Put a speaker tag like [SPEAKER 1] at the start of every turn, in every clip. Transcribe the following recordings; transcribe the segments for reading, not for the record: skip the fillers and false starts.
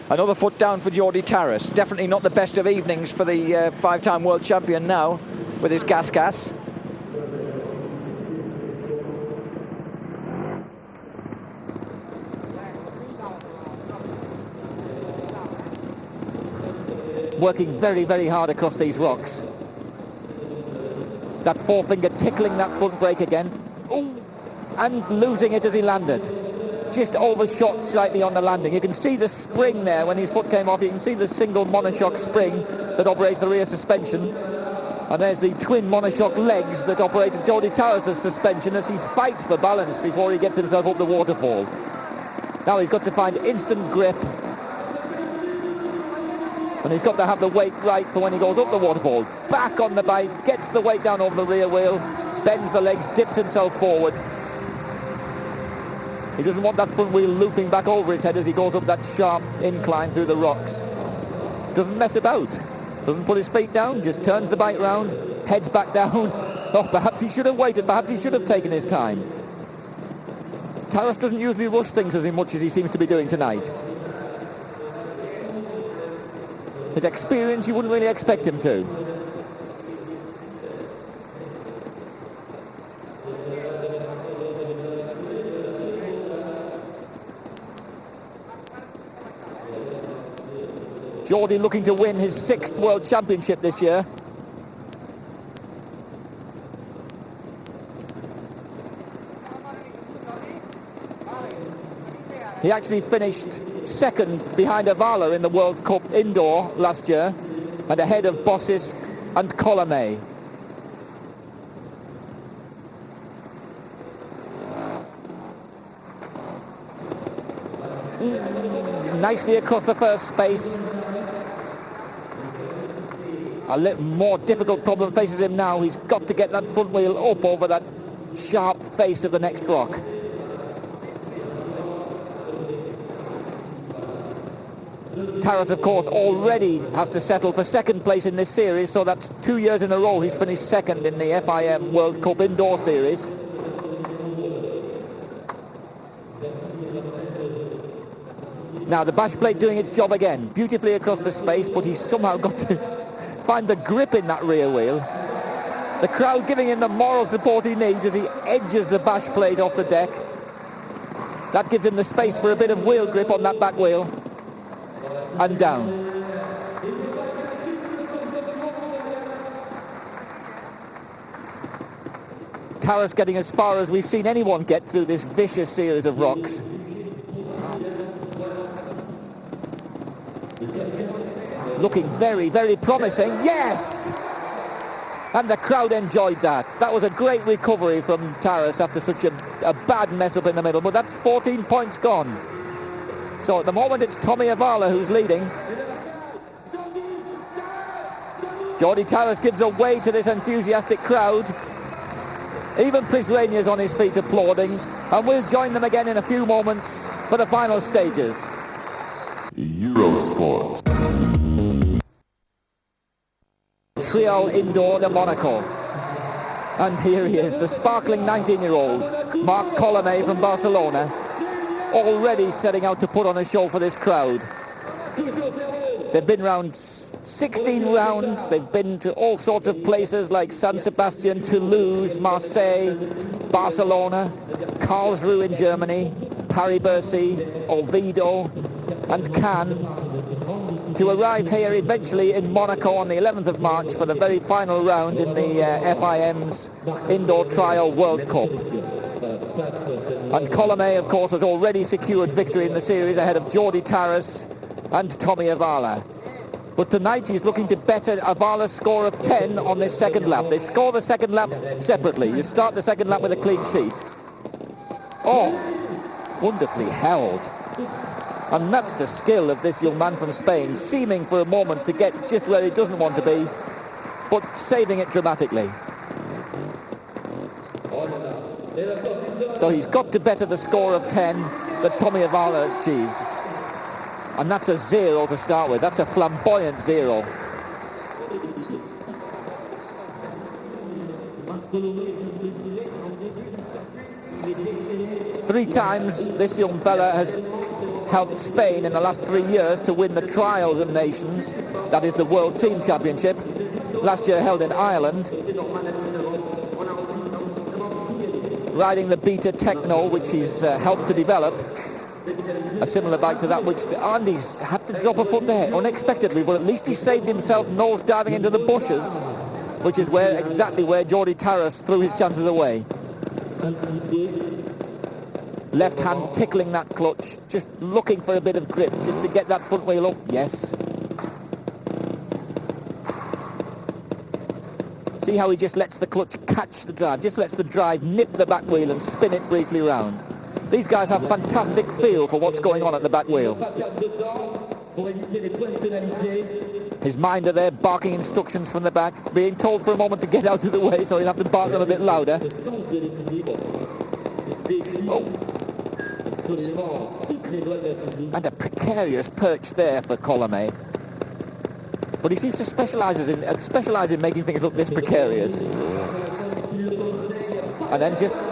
[SPEAKER 1] Another foot down for Geordie Tarass. Definitely not the best of evenings for the five-time world champion now with his gas. Working very, very hard across these rocks. That forefinger tickling that front brake again. Ooh, and losing it as he landed. Just overshot slightly on the landing. You can see the spring there when his foot came off. You can see the single monoshock spring that operates the rear suspension. And there's the twin monoshock legs that operate Geordie Tarass' suspension as he fights for balance before he gets himself up the waterfall. Now he's got to find instant grip. And he's got to have the weight right for when he goes up the waterfall. Back on the bike, gets the weight down over the rear wheel, bends the legs, dips himself forward. He doesn't want that front wheel looping back over his head as he goes up that sharp incline through the rocks. Doesn't mess about. Doesn't put his feet down, just turns the bike round, heads back down. Oh, perhaps he should have waited, perhaps he should have taken his time. Tarass doesn't usually rush things as much as he seems to be doing tonight. His experience, you wouldn't really expect him to. Geordie looking to win his 6th World Championship this year. He actually finished second behind Avala in the World Cup indoor last year and ahead of Bossis and Colomé. Nicely across the first space. A little more difficult problem faces him now. He's got to get that front wheel up over that sharp face of the next rock. Tarass, of course, already has to settle for second place in this series, so that's 2 years in a row he's finished second in the FIM World Cup Indoor Series. Now the bash plate doing its job again, beautifully across the space, but he's somehow got to find the grip in that rear wheel. The crowd giving him the moral support he needs as he edges the bash plate off the deck. That gives him the space for a bit of wheel grip on that back wheel. And down. Tarass getting as far as we've seen anyone get through this vicious series of rocks. Looking very, very promising. Yes! And the crowd enjoyed that. That was a great recovery from Tarass after such a bad mess up in the middle, but that's 14 points gone. So at the moment it's Tommy Avala who's leading. Geordie Tarass gives away to this enthusiastic crowd. Even Prisrenia's on his feet applauding, and we'll join them again in a few moments for the final stages.
[SPEAKER 2] Eurosport.
[SPEAKER 1] Trial Indoor de Monaco. And here he is, the sparkling 19-year-old, Marc Colomé from Barcelona, already setting out to put on a show for this crowd. They've been round 16 rounds, they've been to all sorts of places like San Sebastian, Toulouse, Marseille, Barcelona, Karlsruhe in Germany, Paris-Bercy, Oviedo and Cannes, to arrive here eventually in Monaco on the 11th of March for the very final round in the FIM's Indoor Trial World Cup. And Colomé, of course, has already secured victory in the series ahead of Geordie Tarass and Tommy Avala. But tonight he's looking to better Avala's score of 10 on this second lap. They score the second lap separately. You start the second lap with a clean sheet. Oh, wonderfully held. And that's the skill of this young man from Spain, seeming for a moment to get just where he doesn't want to be, but saving it dramatically. So he's got to better the score of 10 that Tommy Avala achieved. And that's a 0 to start with. That's a flamboyant 0. 3 times this young fella has helped Spain in the last 3 years to win the Trials of Nations, that is the World Team Championship. Last year held in Ireland. Riding the Beta Techno, which he's helped to develop. A similar bike to that which Andy's had to drop a foot there unexpectedly, but at least he saved himself nose diving into the bushes, which is exactly where Jordi Tarras threw his chances away. Left hand tickling that clutch, just looking for a bit of grip, just to get that front wheel up. Yes. See how he just lets the clutch catch the drive, just lets the drive nip the back wheel and spin it briefly round. These guys have fantastic feel for what's going on at the back wheel. His minder there barking instructions from the back, being told for a moment to get out of the way so he'll have to bark them a bit louder. Oh. And a precarious perch there for Colomé. But he seems to specialise in making things look this precarious. And then just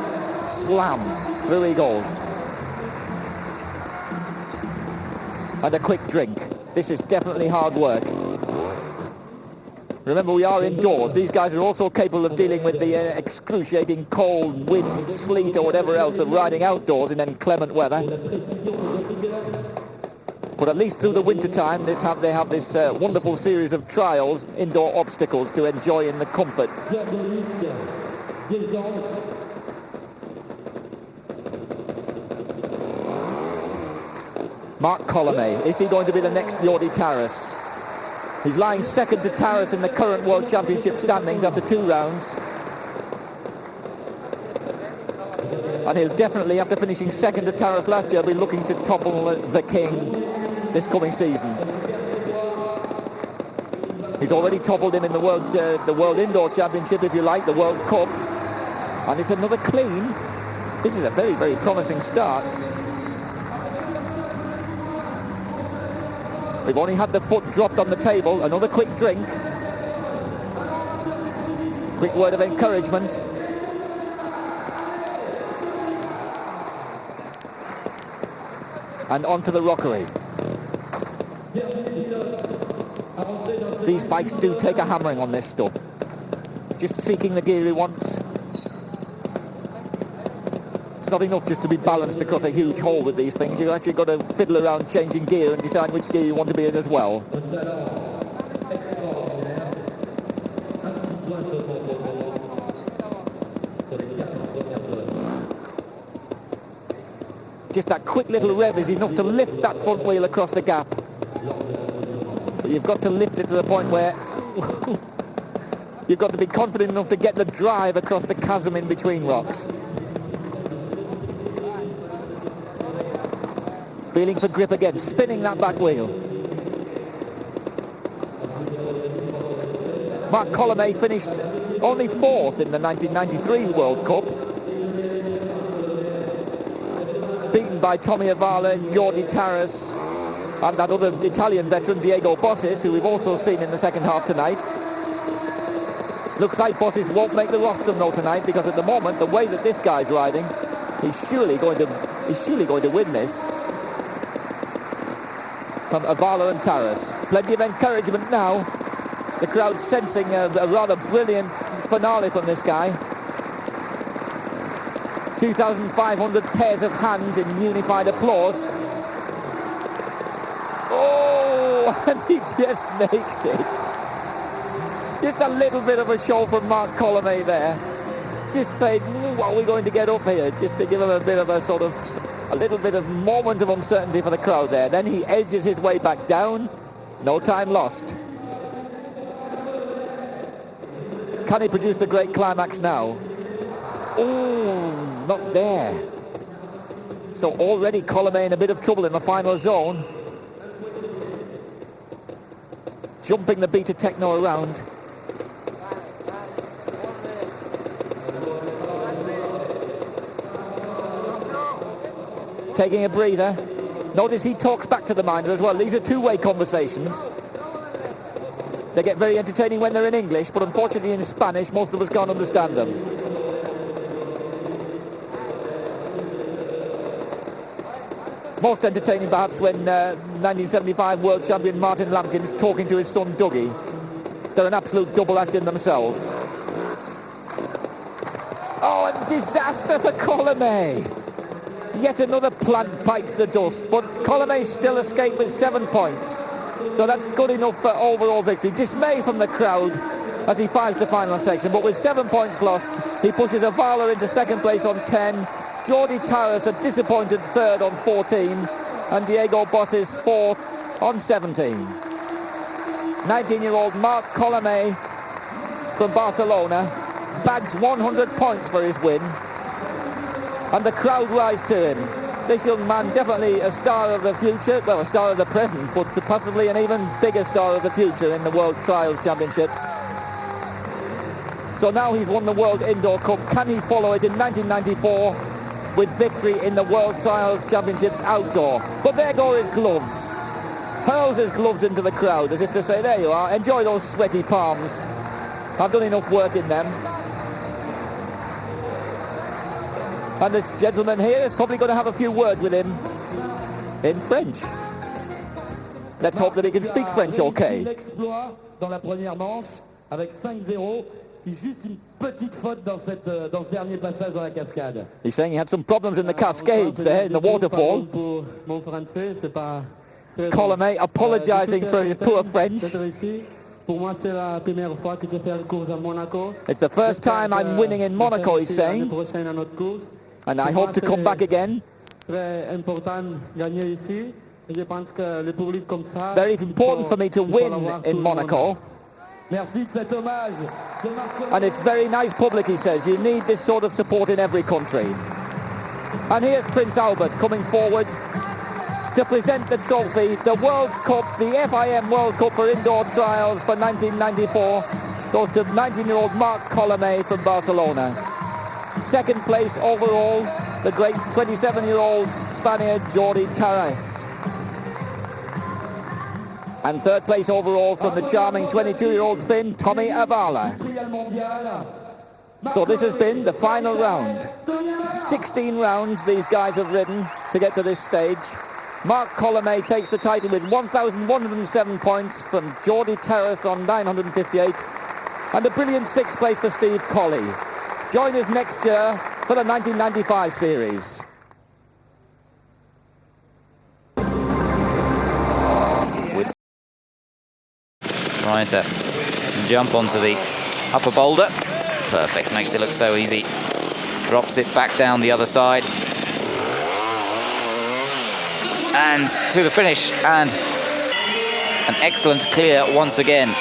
[SPEAKER 1] slam. Through he goes. And a quick drink. This is definitely hard work. Remember, we are indoors. These guys are also capable of dealing with the excruciating cold, wind, sleet or whatever else of riding outdoors in inclement weather. But at least through the winter time, they have this wonderful series of trials, indoor obstacles to enjoy in the comfort. Marc Colomé, is he going to be the next Jordi Tarras? He's lying second to Tarras in the current World Championship standings after 2 rounds. And he'll definitely, after finishing second to Tarras last year, be looking to topple the king this coming season. He's already toppled him in the World Indoor Championship, if you like, the World Cup. And it's another clean. This is a very, very promising start. We've only had the foot dropped on the table. Another quick drink. Quick word of encouragement. And onto the rockery. These bikes do take a hammering on this stuff. Just seeking the gear he wants. It's not enough just to be balanced across a huge hole with these things. You've actually got to fiddle around changing gear and decide which gear you want to be in as well. Just that quick little rev is enough to lift that front wheel across the gap. But you've got to lift it to the point where you've got to be confident enough to get the drive across the chasm in between rocks. Feeling for grip again, spinning that back wheel. Marc Colomé finished only 4th in the 1993 World Cup. Beaten by Tommy Avala, Jordi Tarras, and that other Italian veteran, Diego Bossis, who we've also seen in the second half tonight. Looks like Bossis won't make the rostrum though tonight, because at the moment, the way that this guy's riding, he's surely going to win this. From Avala and Tarras. Plenty of encouragement now. The crowd sensing a rather brilliant finale from this guy. 2,500 pairs of hands in unified applause. Oh, and he just makes it. Just a little bit of a show from Marc Colomé there. Just saying, what are we going to get up here? Just to give him a bit of a little bit of moment of uncertainty for the crowd there. Then he edges his way back down. No time lost. Can he produce the great climax now? Oh, not there. So already Colomé in a bit of trouble in the final zone. Jumping the Beta Techno around. Taking a breather. Notice he talks back to the minder as well. These are two-way conversations. They get very entertaining when they're in English, but unfortunately in Spanish most of us can't understand them. Most entertaining perhaps when 1975 world champion Martin Lampkin's talking to his son Dougie. They're an absolute double act in themselves. Oh, and disaster for Colomé. Yet another plant bites the dust, but Colomé still escaped with 7 points. So that's good enough for overall victory. Dismay from the crowd as he finds the final section, but with 7 points lost, he pushes Avala into second place on 10, Jordi Tarras a disappointed third on 14, and Diego Bossis fourth on 17. 19-year-old Marc Colomé from Barcelona bags 100 points for his win, and the crowd rise to him. This young man definitely a star of the future, well, a star of the present, but possibly an even bigger star of the future in the World Trials Championships. So now he's won the World Indoor Cup. Can he follow it in 1994 with victory in the World Trials Championships outdoor? But there go his gloves. Hurls his gloves into the crowd as if to say, there you are, enjoy those sweaty palms. I've done enough work in them. And this gentleman here is probably going to have a few words with him in French. Let's hope that he can speak French okay.
[SPEAKER 2] Dans la première manche avec 5-0, juste une petite faute dans ce dernier passage dans la cascade.
[SPEAKER 1] He's saying he had some problems in the cascades there, in the waterfall. Colomé apologising for his poor French. It's the first time I'm winning in Monaco, he's saying, and I hope to come back again. Very important for me to win in Monaco. And it's very nice public, he says. You need this sort of support in every country. And here's Prince Albert coming forward to present the trophy, the World Cup, the FIM World Cup for indoor trials for 1994, goes to 19-year-old Marc Colomé from Barcelona. Second place overall, the great 27-year-old Spaniard Jordi Tarras. And third place overall from the charming 22-year-old Finn, Tommy Avala. So this has been the final round. 16 rounds these guys have ridden to get to this stage. Marc Colomé takes the title with 1,107 points from Jordi Tarras on 958, and a brilliant sixth place for Steve Colley. Join us next year for the 1995 series.
[SPEAKER 3] Trying to jump onto the upper boulder. Perfect, makes it look so easy. Drops it back down the other side. And to the finish, and an excellent clear once again.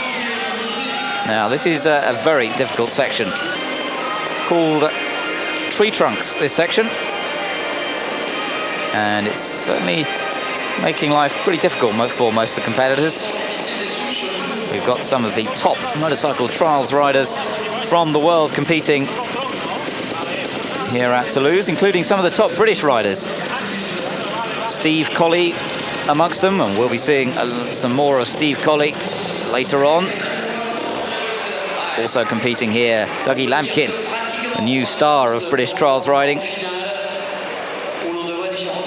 [SPEAKER 3] Now this is a very difficult section called Tree Trunks, this section, and it's certainly making life pretty difficult for most of the competitors. We've got some of the top motorcycle trials riders from the world competing here at Toulouse, including some of the top British riders. Steve Colley amongst them, and we'll be seeing some more of Steve Colley later on. Also competing here, Dougie Lampkin, a new star of British trials riding,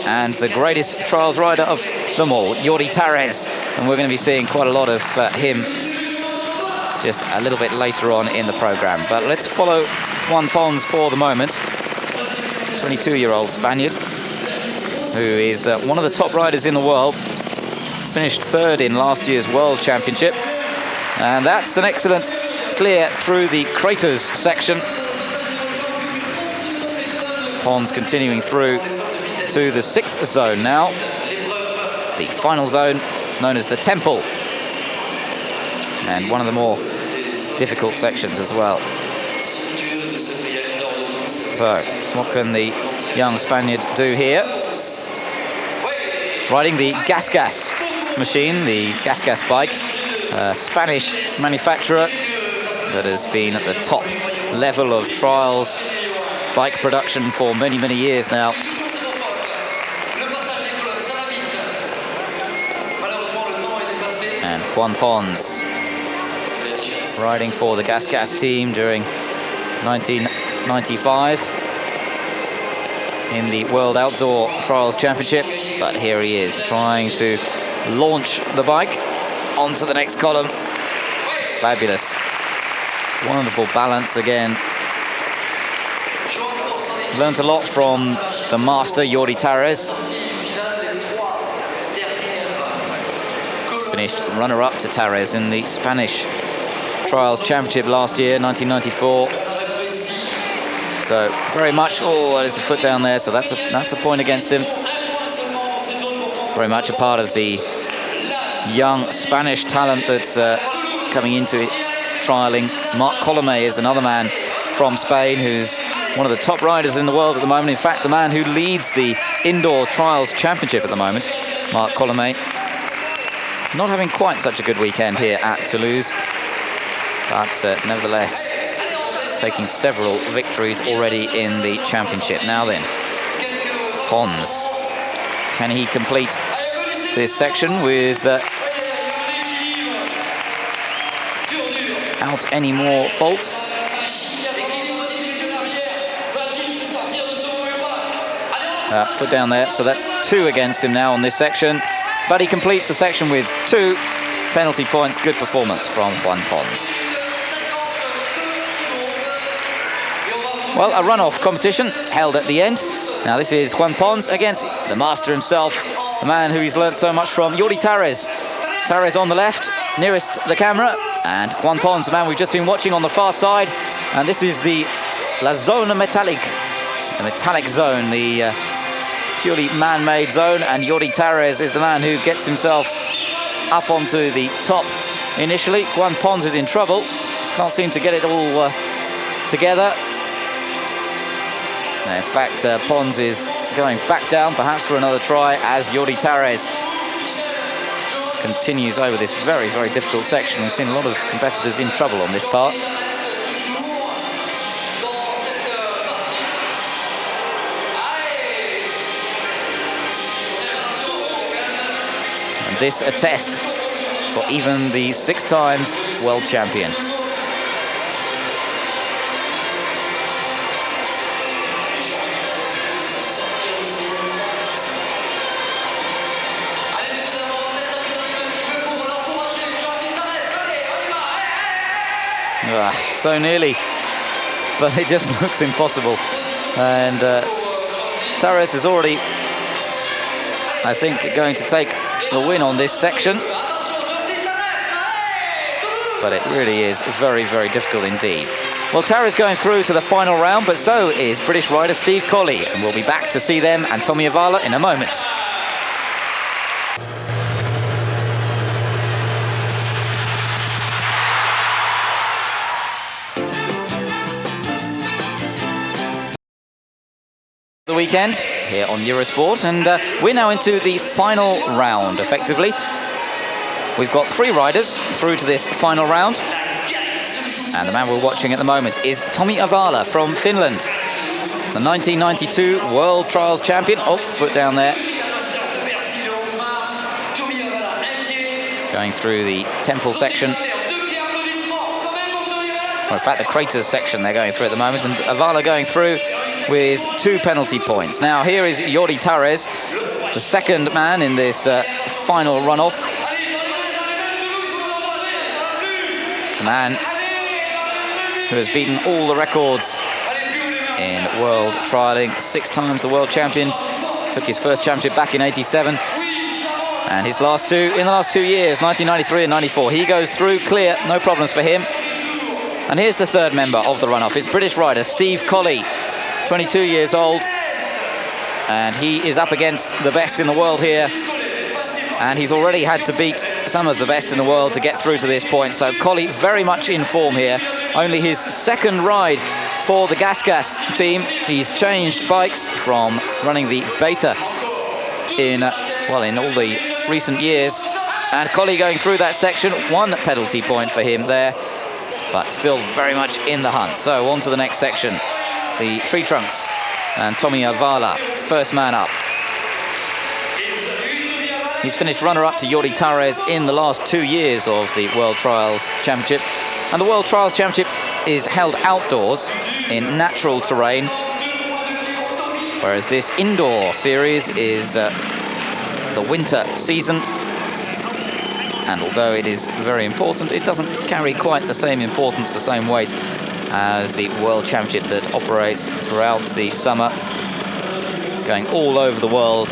[SPEAKER 3] and the greatest trials rider of them all, Jordi Tarras, and we're going to be seeing quite a lot of him just a little bit later on in the program. But let's follow Juan Pons for the moment, 22-year-old Spaniard, who is one of the top riders in the world, finished third in last year's World Championship, and that's an excellent clear through the craters section. Pons continuing through to the sixth zone now, the final zone known as the Temple, and one of the more difficult sections as well. So what can the young Spaniard do here? Riding the Gas machine, the Gas bike, a Spanish manufacturer that has been at the top level of trials bike production for many, many years now. And Juan Pons riding for the Gas team during 1995. in the World Outdoor Trials Championship, but here he is trying to launch the bike onto the next column. Fabulous. Wonderful balance again. Learned a lot from the master, Jordi Tara's. Finished runner-up to Tara's in the Spanish Trials Championship last year, 1994. So very much, oh, there's a foot down there, so that's a point against him. Very much a part of the young Spanish talent that's coming into it, trialing. Marc Colomet is another man from Spain who's one of the top riders in the world at the moment. In fact, the man who leads the Indoor Trials Championship at the moment, Marc Colomet. Not having quite such a good weekend here at Toulouse, but nevertheless taking several victories already in the championship. Now then, Pons. Can he complete this section without any more faults? Foot down there, so that's 2 against him now on this section. But he completes the section with 2 penalty points. Good performance from Juan Pons. Well, a runoff competition held at the end. Now this is Juan Pons against the master himself, the man who he's learnt so much from, Jordi Tara's. Tara's on the left, nearest the camera, and Juan Pons, the man we've just been watching, on the far side. And this is the La Zone Metallique, the metallic zone, the purely man-made zone, and Jordi Tara's is the man who gets himself up onto the top initially. Juan Pons is in trouble, can't seem to get it all together. In fact, Pons is going back down, perhaps for another try, as Jordi Tara's continues over this very, very difficult section. We've seen a lot of competitors in trouble on this part. And this a test for even the 6 times world champion. So nearly, but it just looks impossible. And Tara's is already, I think, going to take the win on this section. But it really is very, very difficult indeed. Well, Tara's going through to the final round, but so is British rider Steve Colley, and we'll be back to see them and Tommy Avala in a moment. The weekend here on Eurosport, and we're now into the final round effectively. We've got 3 riders through to this final round, and the man we're watching at the moment is Tommy Avala from Finland, the 1992 World Trials champion. Oh, foot down there. Going through the temple section. Well, in fact, the craters section they're going through at the moment, and Avala going through with 2 penalty points. Now here is Jordi Tara's, the second man in this final runoff. The man who has beaten all the records in world trialing, 6 times the world champion, took his first championship back in '87, and his last 2 in the last 2 years, 1993 and '94. He goes through clear, no problems for him. And here's the third member of the runoff. It's British rider Steve Colley, 22 years old, and he is up against the best in the world here, and he's already had to beat some of the best in the world to get through to this point. So Colley very much in form here. Only his second ride for the Gas team. He's changed bikes from running the Beta in all the recent years, and Colley going through that section. 1 penalty point for him there, but still very much in the hunt. So on to the next section, the Tree Trunks, and Tommy Avala, first man up. He's finished runner-up to Jordi Tara's in the last 2 years of the World Trials Championship. And the World Trials Championship is held outdoors in natural terrain. whereas this indoor series is the winter season. And although it is very important, it doesn't carry quite the same importance, the same weight as the World Championship that operates throughout the summer, going all over the world,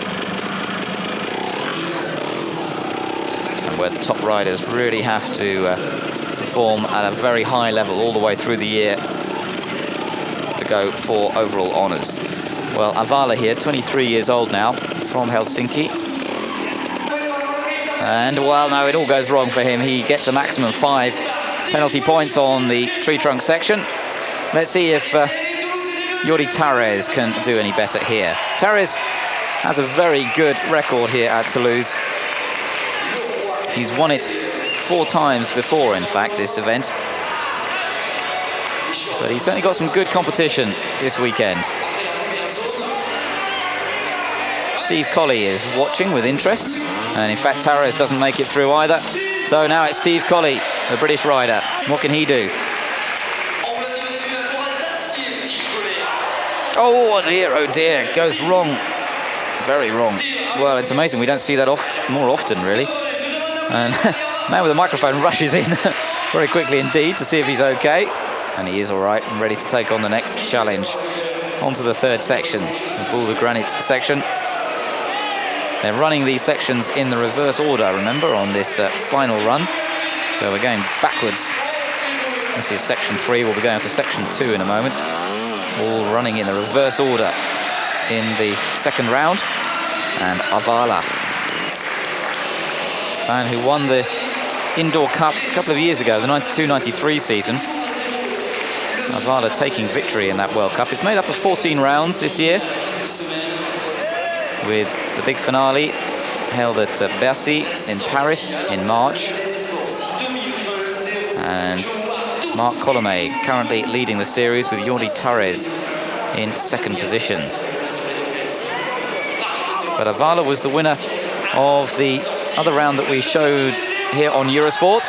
[SPEAKER 3] and where the top riders really have to perform at a very high level all the way through the year to go for overall honours. Well, Avala here, 23 years old now, from Helsinki. And, well, no, it all goes wrong for him. He gets a maximum 5 penalty points on the tree trunk section. Let's see if Jordi Tara's can do any better here. Tara's has a very good record here at Tolouse. He's won it 4 times before, in fact, this event. But he's certainly got some good competition this weekend. Steve Colley is watching with interest. And in fact, Tara's doesn't make it through either. So now it's Steve Colley, the British rider. What can he do? Oh dear, goes wrong. Very wrong. Well, it's amazing. We don't see that more often, really. And man with a microphone rushes in very quickly indeed to see if he's okay. And he is all right and ready to take on the next challenge. On to the third section, the Boulder Granite section. They're running these sections in the reverse order, remember, on this final run. So we're going backwards. This is section 3. We'll be going to section 2 in a moment. All running in the reverse order in the second round. And Avala, man who won the Indoor Cup a couple of years ago, the 92-93 season. Avala taking victory in that World Cup. It's made up of 14 rounds this year, with the big finale held at Bercy in Paris in March. And Marc Colomet currently leading the series with Jordi Tara's in second position. But Avala was the winner of the other round that we showed here on Eurosport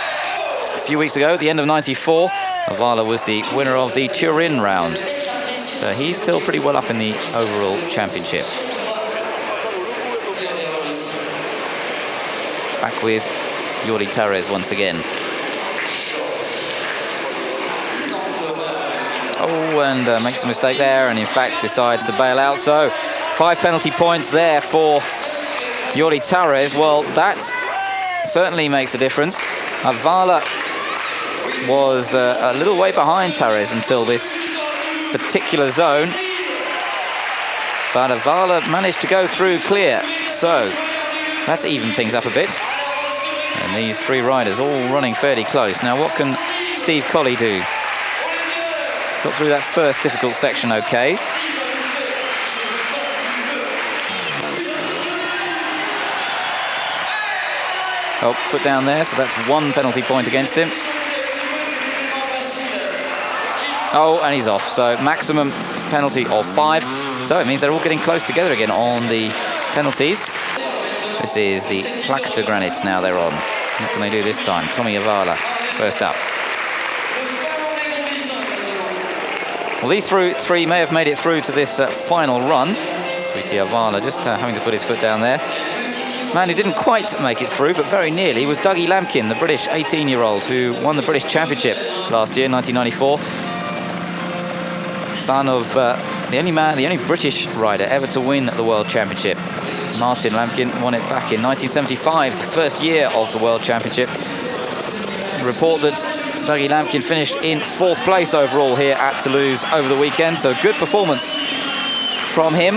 [SPEAKER 3] a few weeks ago, at the end of '94. Avala was the winner of the Turin round. So he's still pretty well up in the overall championship. Back with Jordi Tara's once again. Oh, and makes a mistake there, and in fact decides to bail out. So 5 penalty points there for Jordi Tara's. Well, that certainly makes a difference. Avala was a little way behind Tara's until this particular zone, but Avala managed to go through clear. So that's evened things up a bit. And these 3 riders all running fairly close. Now, what can Steve Colley do? He's got through that first difficult section okay. Oh, foot down there, so that's 1 penalty point against him. Oh, and he's off, so maximum penalty of 5. So it means they're all getting close together again on the penalties. This is the Plaque de Granit now they're on. What can they do this time? Tommy Avala, first up. Well, these 3 may have made it through to this final run. We see Avala just having to put his foot down there. Man who didn't quite make it through, but very nearly, was Dougie Lampkin, the British 18-year-old who won the British Championship last year, 1994. Son of the only British rider ever to win the World Championship. Martin Lampkin won it back in 1975, the first year of the World Championship. The report that Dougie Lampkin finished in 4th place overall here at Tolouse over the weekend, so good performance from him.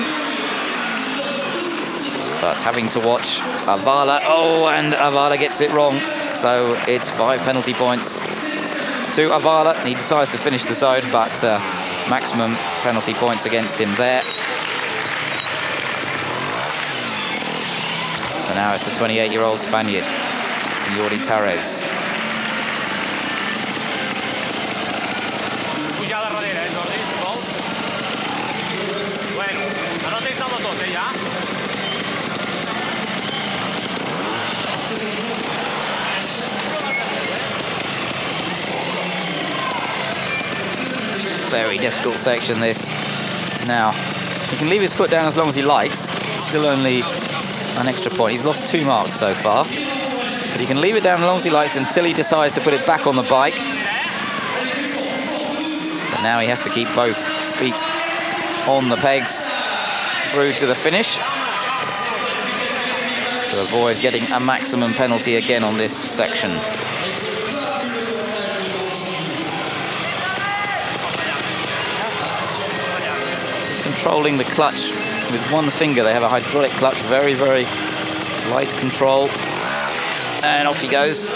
[SPEAKER 3] But having to watch Avala, oh, and Avala gets it wrong. So it's 5 penalty points to Avala. He decides to finish the zone, but maximum penalty points against him there. And now it's the 28-year-old Spaniard, Jordi Tara's. Very difficult section this. Now, He can leave his foot down as long as he likes. Still only an extra point. He's lost 2 marks so far. But he can leave it down as long as he likes until he decides to put it back on the bike. But now he has to keep both feet on the pegs through to the finish to avoid getting a maximum penalty again on this section. Just controlling the clutch with one finger. They have a hydraulic clutch, very, very light control. And off he goes.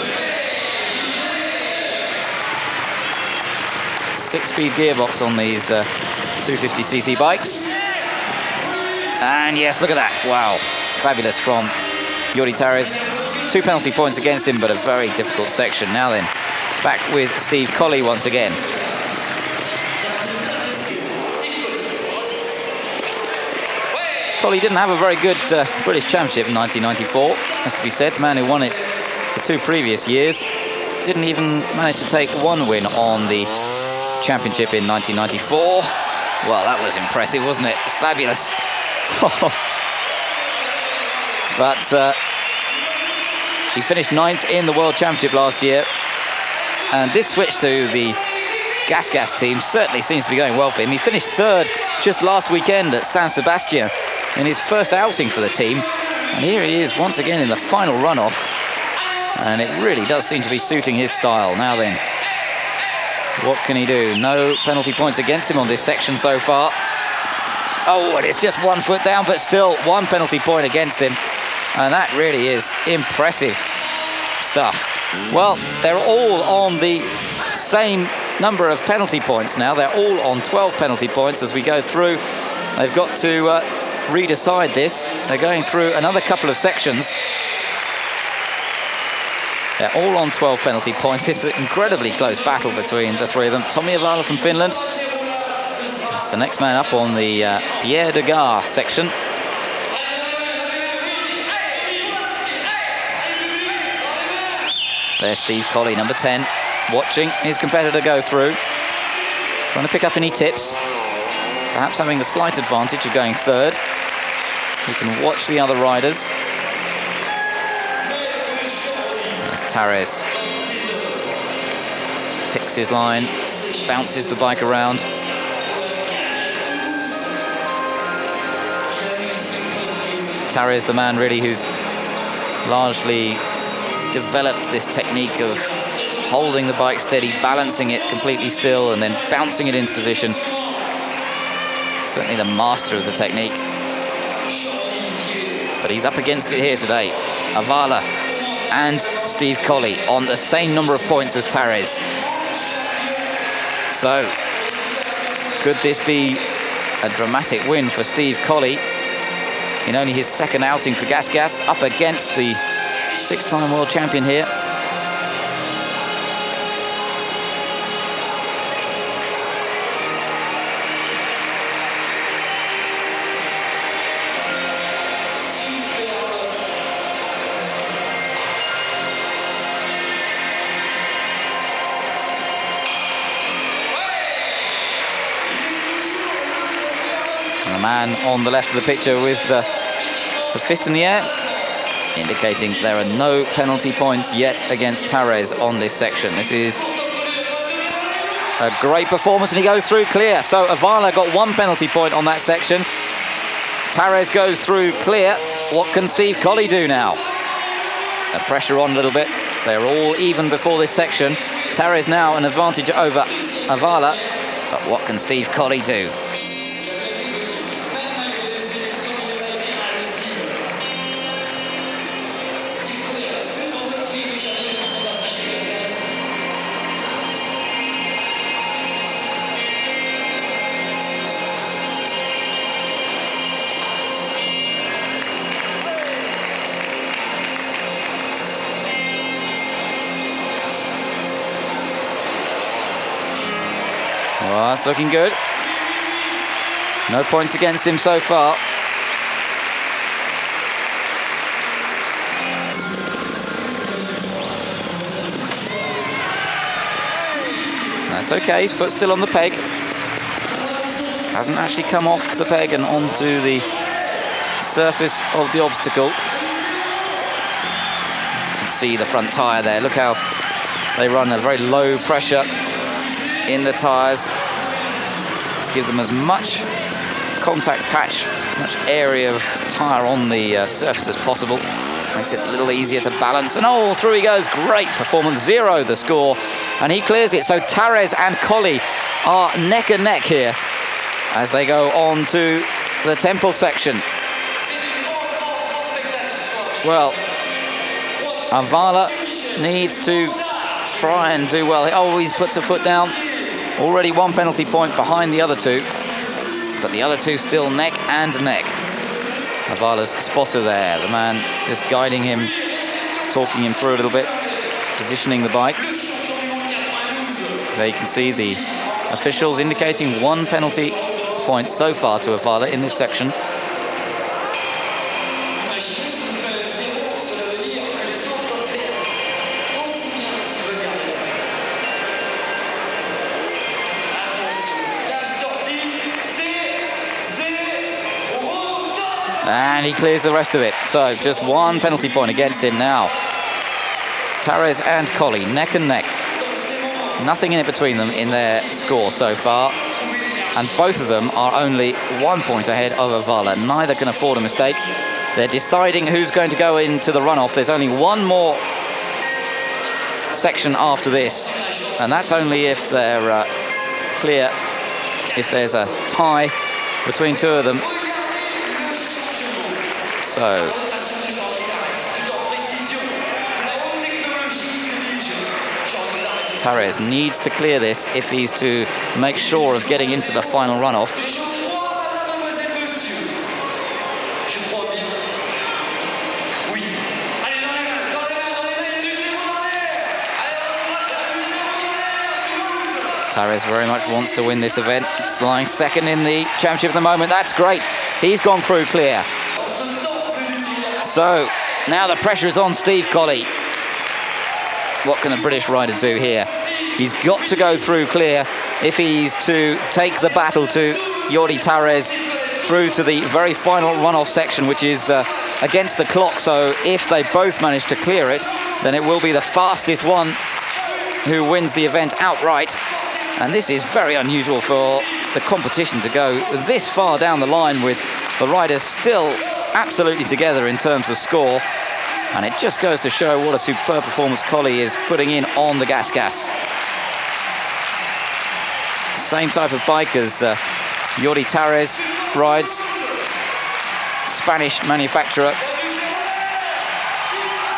[SPEAKER 3] 6-speed gearbox on these 250cc bikes. And yes, look at that. Wow, fabulous from Jordi Tara's. 2 penalty points against him, but a very difficult section. Now then, back with Steve Colley once again. Colley didn't have a very good British Championship in 1994, has to be said. The man who won it the 2 previous years didn't even manage to take 1 win on the championship in 1994. Well, that was impressive, wasn't it? Fabulous. But he finished 9th in the World Championship last year. And this switch to the Gas team certainly seems to be going well for him. He finished 3rd just last weekend at San Sebastian in his first outing for the team. And here he is once again in the final runoff. And it really does seem to be suiting his style. Now then, what can he do? No penalty points against him on this section so far. Oh, and it's just 1 foot down, but still 1 penalty point against him. And that really is impressive stuff. Well, they're all on the same number of penalty points now. They're all on 12 penalty points as we go through. They've got to redecide this. They're going through another couple of sections. They're all on 12 penalty points. It's an incredibly close battle between the 3 of them. Tommi Avala from Finland. That's the next man up on the Pierre de Gare section. There's Steve Colley, number 10, watching his competitor go through. Trying to pick up any tips. Perhaps having the slight advantage of going 3rd. He can watch the other riders. Tara's picks his line, bounces the bike around. Tara's the man really who's largely developed this technique of holding the bike steady, balancing it completely still, and then bouncing it into position. Certainly the master of the technique. But he's up against it here today. Avala and Steve Colley on the same number of points as Tara's. So, could this be a dramatic win for Steve Colley in only his 2nd outing for Gas up against the 6-time world champion here? Man on the left of the picture with the fist in the air, indicating there are no penalty points yet against Tara's on this section. This is a great performance, and he goes through clear. So Avala got 1 penalty point on that section. Tara's goes through clear. What can Steve Colley do now? The pressure on a little bit. They're all even before this section. Tara's now an advantage over Avala, but what can Steve Colley do? Well, that's looking good. No points against him so far. That's okay, his foot's still on the peg. Hasn't actually come off the peg and onto the surface of the obstacle. You can see the front tyre there. Look how they run at a very low pressure in the tyres to give them as much contact patch, much area of tyre on the surface as possible. Makes it a little easier to balance. And oh, through he goes. Great performance. 0 the score. And he clears it. So Tara's and Colli are neck and neck here as they go on to the temple section. Well, Avala needs to try and do well. Oh, he puts a foot down. Already 1 penalty point behind the other two. But the other two still neck and neck. Avala's spotter there, the man just guiding him, talking him through a little bit, positioning the bike. There you can see the officials indicating 1 penalty point so far to Avala in this section. And he clears the rest of it. So just 1 penalty point against him now. Tara's and Colli, neck and neck. Nothing in it between them in their score so far. And both of them are only 1 point ahead of Avala. Neither can afford a mistake. They're deciding who's going to go into the runoff. There's only 1 more section after this. And that's only if they're clear, if there's a tie between 2 of them. So Tara's needs to clear this if he's to make sure of getting into the final runoff. Tara's very much wants to win this event. He's lying second in the championship at the moment. That's great. He's gone through clear. So now the pressure is on Steve Colli. What can the British rider do here? He's got to go through clear if he's to take the battle to Jordi Tara's through to the very final runoff section, which is against the clock. So if they both manage to clear it, then it will be the fastest one who wins the event outright. And this is very unusual for the competition to go this far down the line with the riders still absolutely together in terms of score. And it just goes to show what a superb performance Colli is putting in on the gas. Same type of bike as Jordi Tara's rides, Spanish manufacturer.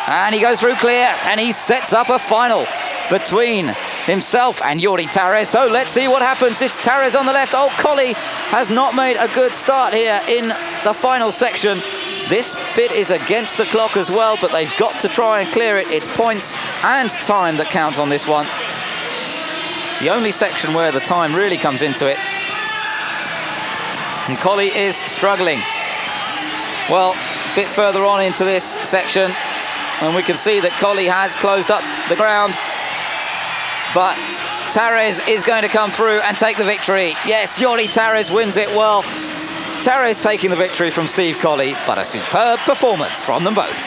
[SPEAKER 3] And he goes through clear and he sets up a final between himself and Jordi Tara's. So let's see what happens. It's Tara's on the left. Oh, Colli has not made a good start here in the final section. This bit is against the clock as well, but they've got to try and clear it. It's points and time that count on this one. The only section where the time really comes into it. And Colli is struggling. Well, a bit further on into this section, and we can see that Colli has closed up the ground. But Tara's is going to come through and take the victory. Yes, Jordi Tara's wins it well. Tara's taking the victory from Steve Colli, but a superb performance from them both.